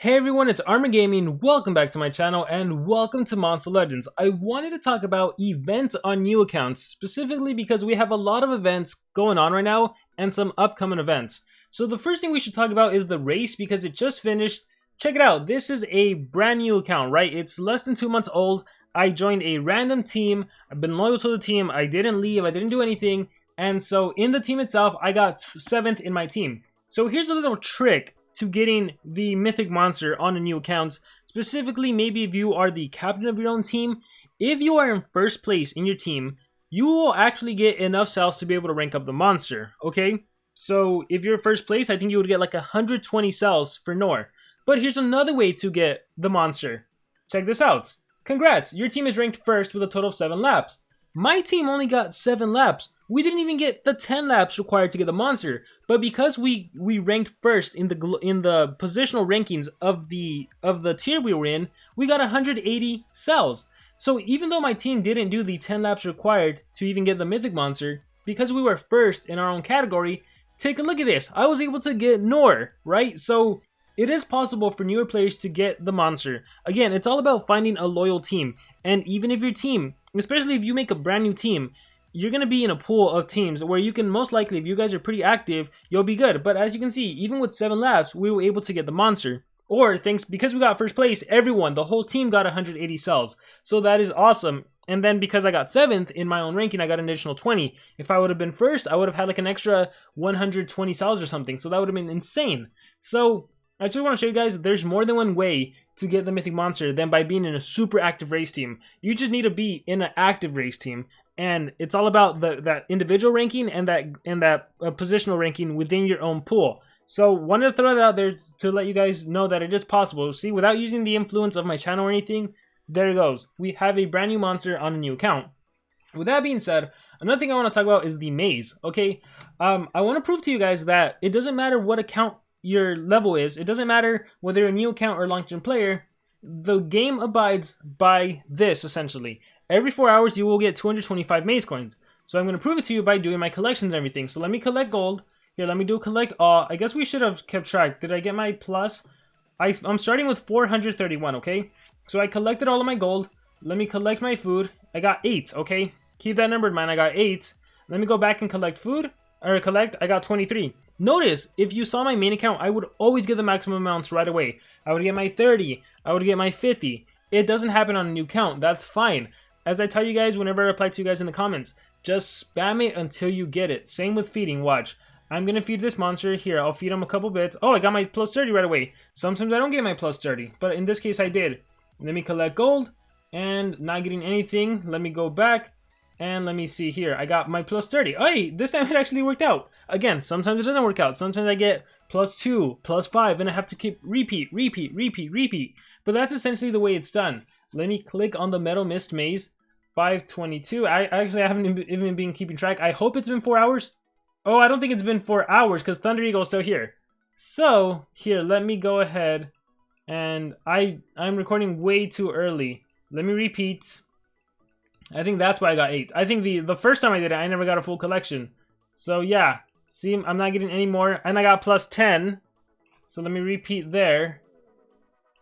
Hey everyone, it's Armor Gaming. Welcome back to my channel and welcome to Monster Legends. I wanted to talk about events on new accounts, specifically because we have a lot of events going on right now and some upcoming events. So the first thing we should talk about is the race because it just finished. Check it out. This is a brand new account, right? It's less than 2 months old. I joined a random team. I've been loyal to the team. I didn't leave. I didn't do anything. And so in the team itself, I got 7th in my team. So here's a little trick to getting the mythic monster on a new account. Specifically, maybe if you are the captain of your own team, if you are in first place in your team, you will actually get enough cells to be able to rank up the monster, okay? So if you're first place, I think you would get like 120 cells for Nor. But here's another way to get the monster. Check this out. Congrats, your team is ranked first with a total of 7 laps. My team only got 7 laps. We didn't even get the 10 laps required to get the monster, but because we ranked first in the positional rankings of the tier we were in, we got 180 cells. So even though my team didn't do the 10 laps required to even get the mythic monster, because we were first in our own category, take a look at this. I was able to get Nor, right? So it is possible for newer players to get the monster. Again, it's all about finding a loyal team, and even if your team, especially if you make a brand new team, you're going to be in a pool of teams where you can most likely, if you guys are pretty active, you'll be good. But as you can see, even with 7 laps, we were able to get the monster. Or because we got first place, the whole team got 180 cells. So that is awesome. And then because I got 7th in my own ranking, I got an additional 20. If I would have been first, I would have had like an extra 120 cells or something. So that would have been insane. So I just want to show you guys there's more than one way to get the mythic monster than by being in a super active race team. You just need to be in an active race team. And it's all about that individual ranking and that positional ranking within your own pool. So wanted to throw that out there to let you guys know that it is possible. See, without using the influence of my channel or anything, there it goes. We have a brand new monster on a new account. With that being said, another thing I want to talk about is the maze. Okay, I want to prove to you guys that it doesn't matter what account your level is. It doesn't matter whether you're a new account or long-term player. The game abides by this essentially. Every 4 hours, you will get 225 maze coins. So I'm going to prove it to you by doing my collections and everything. So let me collect gold. Here, let me do collect all. I guess we should have kept track. Did I get my plus? I'm starting with 431, okay? So I collected all of my gold. Let me collect my food. I got 8, okay? Keep that number in mind. I got 8. Let me go back and collect food. Or collect. I got 23. Notice, if you saw my main account, I would always get the maximum amounts right away. I would get my 30. I would get my 50. It doesn't happen on a new account. That's fine. As I tell you guys whenever I reply to you guys in the comments, just spam it until you get it. Same with feeding. Watch. I'm going to feed this monster. Here, I'll feed him a couple bits. Oh, I got my plus 30 right away. Sometimes I don't get my plus 30, but in this case I did. Let me collect gold, and not getting anything. Let me go back, and let me see here. I got my plus 30. Oh, hey, this time it actually worked out. Again, sometimes it doesn't work out. Sometimes I get plus 2, plus 5, and I have to keep repeat. But that's essentially the way it's done. Let me click on the Metal Mist Maze, 522. I haven't even been keeping track. I hope it's been 4 hours. Oh, I don't think it's been 4 hours because Thunder Eagle is still here. So, here, let me go ahead. And I'm recording way too early. Let me repeat. I think that's why I got 8. I think the first time I did it, I never got a full collection. So, yeah. See, I'm not getting any more. And I got plus 10. So, let me repeat there.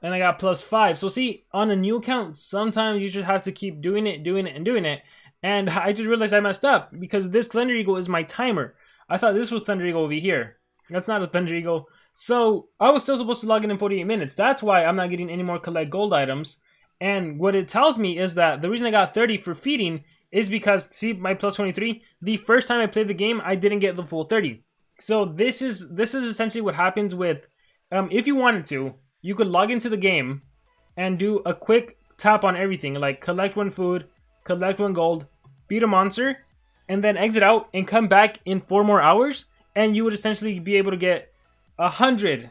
And I got plus 5. So see, on a new account, sometimes you just have to keep doing it. And I just realized I messed up because this Thunder Eagle is my timer. I thought this was Thunder Eagle over here. That's not a Thunder Eagle. So I was still supposed to log in 48 minutes. That's why I'm not getting any more collect gold items. And what it tells me is that the reason I got 30 for feeding is because, see, my plus 23, the first time I played the game, I didn't get the full 30. So this is essentially what happens with, if you wanted to, you could log into the game and do a quick tap on everything, like collect 1 food, collect 1 gold, beat a monster, and then exit out and come back in 4 more hours, and you would essentially be able to get 100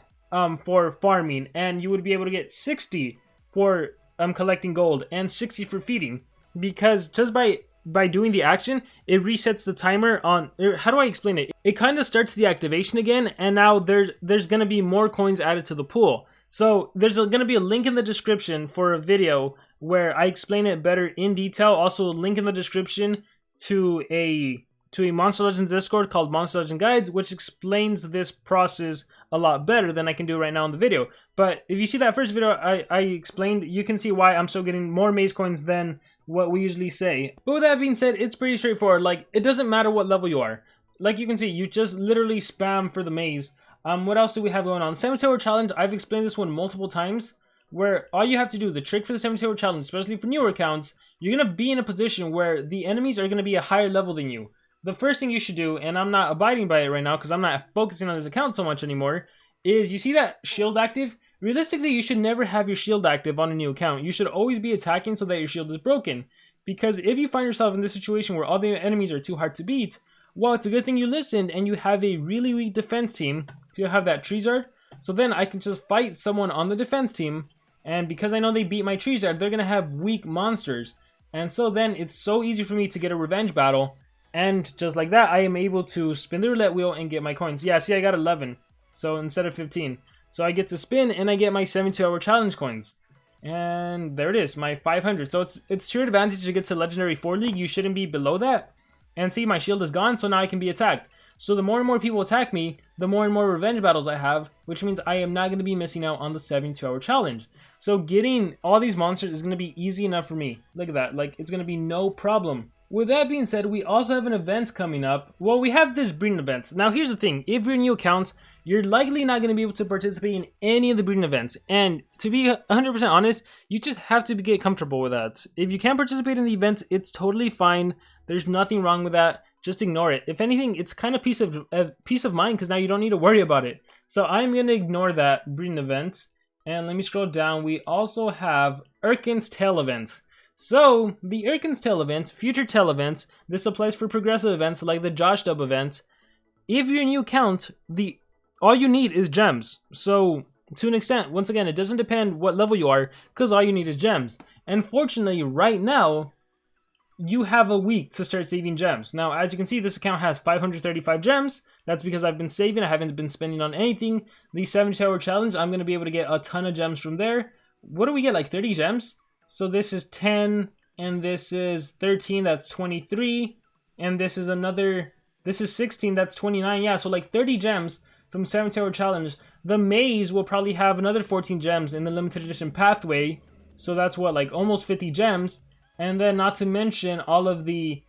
for farming, and you would be able to get 60 for collecting gold, and 60 for feeding, because just by doing the action, it resets the timer on, how do I explain it? It kind of starts the activation again, and now there's going to be more coins added to the pool. So there's going to be a link in the description for a video where I explain it better in detail. Also a link in the description to a to a Monster Legends Discord called Monster Legend Guides, which explains this process a lot better than I can do right now in the video. But if you see that first video I explained, you can see why I'm still getting more maze coins than what we usually say. But with that being said, it's pretty straightforward. Like, it doesn't matter what level you are. Like you can see, you just literally spam for the maze. What else do we have going on? 72-hour challenge, I've explained this one multiple times, where all you have to do, the trick for the 72-hour challenge, especially for newer accounts, you're going to be in a position where the enemies are going to be a higher level than you. The first thing you should do, and I'm not abiding by it right now because I'm not focusing on this account so much anymore, is you see that shield active? Realistically, you should never have your shield active on a new account. You should always be attacking so that your shield is broken. Because if you find yourself in this situation where all the enemies are too hard to beat, well, it's a good thing you listened and you have a really weak defense team. So you have that Treezard. So then I can just fight someone on the defense team. And because I know they beat my Treezard, they're going to have weak monsters. And so then it's so easy for me to get a revenge battle. And just like that, I am able to spin the roulette wheel and get my coins. Yeah, see, I got 11. So instead of 15. So I get to spin and I get my 72-hour challenge coins. And there it is, my 500. So it's to your advantage to get to Legendary 4 League. You shouldn't be below that. And see, my shield is gone, so now I can be attacked. So the more and more people attack me, the more and more revenge battles I have, which means I am not going to be missing out on the 72-hour challenge. So getting all these monsters is going to be easy enough for me. Look at that, like, it's going to be no problem. With that being said, we also have an event coming up. Well, we have this breeding event. Now, here's the thing. If you're a new account, you're likely not going to be able to participate in any of the breeding events. And to be 100% honest, you just have to get comfortable with that. If you can't participate in the events, it's totally fine. There's nothing wrong with that. Just ignore it. If anything, it's kind of peace of mind because now you don't need to worry about it. So I'm going to ignore that breeding event. And let me scroll down. We also have Erkin's Tail event. So the Erkin's Tail event, future tail events, this applies for progressive events like the Josh Dub event. If you're a new account, all you need is gems. So to an extent, once again, it doesn't depend what level you are because all you need is gems. And fortunately, right now, you have a week to start saving gems. Now, as you can see, this account has 535 gems. That's because I've been saving. I haven't been spending on anything. The 72-hour challenge, I'm going to be able to get a ton of gems from there. What do we get, like 30 gems? So this is 10, and this is 13, that's 23. And this is 16, that's 29. Yeah, so like 30 gems from 72-hour challenge. The maze will probably have another 14 gems in the limited edition pathway. So that's what, like almost 50 gems. And then not to mention all of the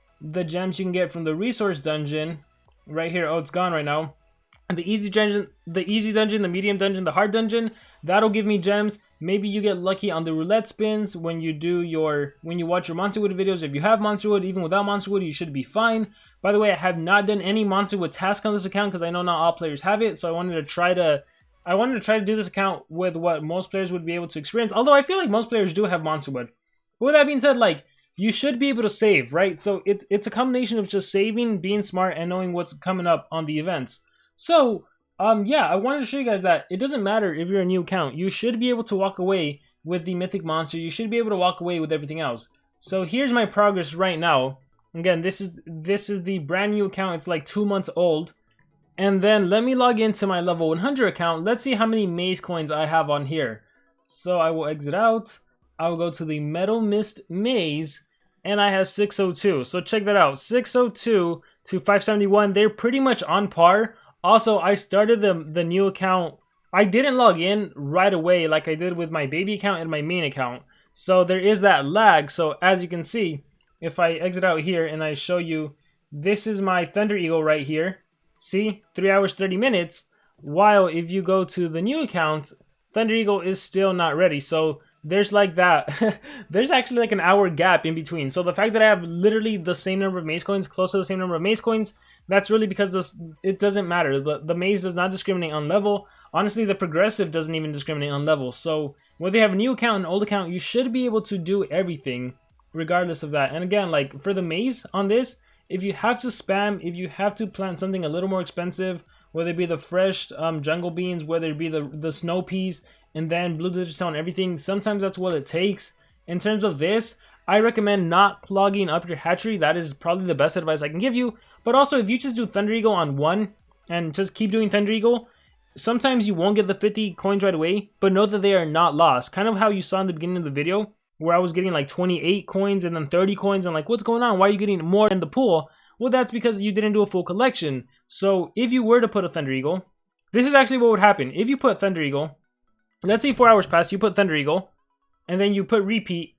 gems you can get from the resource dungeon right here. Oh, it's gone right now. And the easy dungeon, the medium dungeon, the hard dungeon, that'll give me gems. Maybe you get lucky on the roulette spins when you watch your Monsterwood videos. If you have Monsterwood, even without Monsterwood, you should be fine. By the way, I have not done any Monsterwood task on this account because I know not all players have it. So I wanted to try to do this account with what most players would be able to experience. Although I feel like most players do have Monsterwood. But with that being said, like, you should be able to save, right? So it's a combination of just saving, being smart, and knowing what's coming up on the events. So, yeah, I wanted to show you guys that it doesn't matter if you're a new account. You should be able to walk away with the mythic monster. You should be able to walk away with everything else. So here's my progress right now. Again, this is the brand new account. It's like 2 months old. And then let me log into my level 100 account. Let's see how many maze coins I have on here. So I will exit out. I will go to the Metal Mist Maze, and I have 602. So check that out, 602 to 571. They're pretty much on par. Also, I started the new account. I didn't log in right away like I did with my baby account and my main account. So there is that lag. So as you can see, if I exit out here and I show you, this is my Thunder Eagle right here. See, 3 hours, 30 minutes. While if you go to the new account, Thunder Eagle is still not ready. So there's like that. There's actually like an hour gap in between. So the fact that I have literally the same number of maze coins, close to the same number of maze coins, that's really because it doesn't matter. The maze does not discriminate on level. Honestly, the progressive doesn't even discriminate on level. So whether you have a new account and an old account, you should be able to do everything regardless of that. And again, like for the maze on this, if you have to spam, if you have to plant something a little more expensive, whether it be the fresh jungle beans, whether it be the snow peas, and then blue digistone and everything, sometimes that's what it takes. In terms of this, I recommend not clogging up your hatchery. That is probably the best advice I can give you. But also, if you just do Thunder Eagle on 1 and just keep doing Thunder Eagle, sometimes you won't get the 50 coins right away, but know that they are not lost. Kind of how you saw in the beginning of the video, where I was getting like 28 coins and then 30 coins. And like, what's going on? Why are you getting more in the pool? Well, that's because you didn't do a full collection. So if you were to put a Thunder Eagle, this is actually what would happen. If you put Thunder Eagle, let's say 4 hours passed, you put Thunder Eagle, and then you put repeat,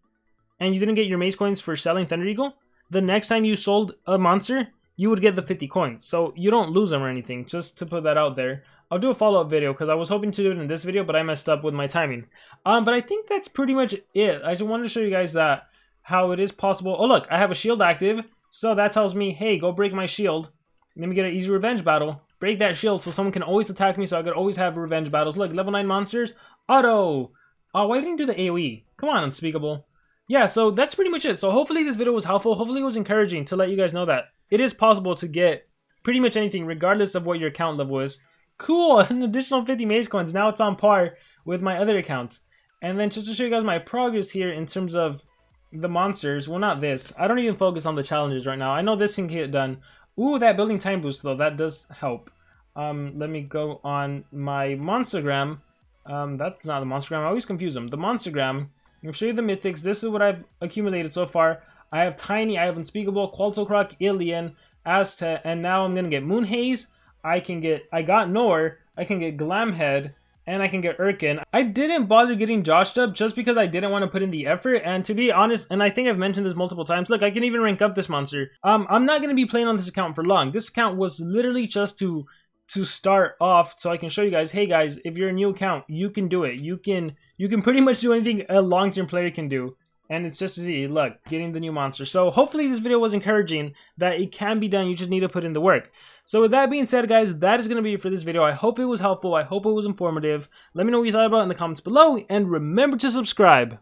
and you didn't get your maze coins for selling Thunder Eagle, the next time you sold a monster, you would get the 50 coins. So you don't lose them or anything, just to put that out there. I'll do a follow-up video because I was hoping to do it in this video, but I messed up with my timing. But I think that's pretty much it. I just wanted to show you guys that how it is possible. Oh look, I have a shield active, so that tells me, hey, go break my shield. Let me get an easy revenge battle. Break that shield so someone can always attack me, so I could always have revenge battles. Look, level 9 monsters, auto. Oh, why didn't you do the AoE? Come on, Unspeakable. Yeah, so that's pretty much it. So hopefully this video was helpful. Hopefully it was encouraging to let you guys know that it is possible to get pretty much anything regardless of what your account level is. Cool, an additional 50 maze coins. Now it's on par with my other account. And then just to show you guys my progress here in terms of the monsters. Well, not this. I don't even focus on the challenges right now. I know this can get done. Ooh, that building time boost though, that does help. Let me go on my Monstergram. That's not the Monstergram. I always confuse them. The Monstergram. I'll show you the mythics. This is what I've accumulated so far. I have Tiny, I have Unspeakable, Qualtocroc, Alien, Aztec, and now I'm gonna get Moonhaze. I got Nor, I can get Glamhead, and I can get Urkin. I didn't bother getting Joshed up just because I didn't want to put in the effort, and to be honest, and I think I've mentioned this multiple times, look, I can even rank up this monster. I'm not gonna be playing on this account for long. This account was literally just to start off so I can show you guys, hey guys, if you're a new account, you can do it. You can pretty much do anything a long-term player can do. And it's just as easy, look, getting the new monster. So hopefully this video was encouraging that it can be done. You just need to put in the work. So with that being said, guys, that is going to be it for this video. I hope it was helpful. I hope it was informative. Let me know what you thought about it in the comments below. And remember to subscribe.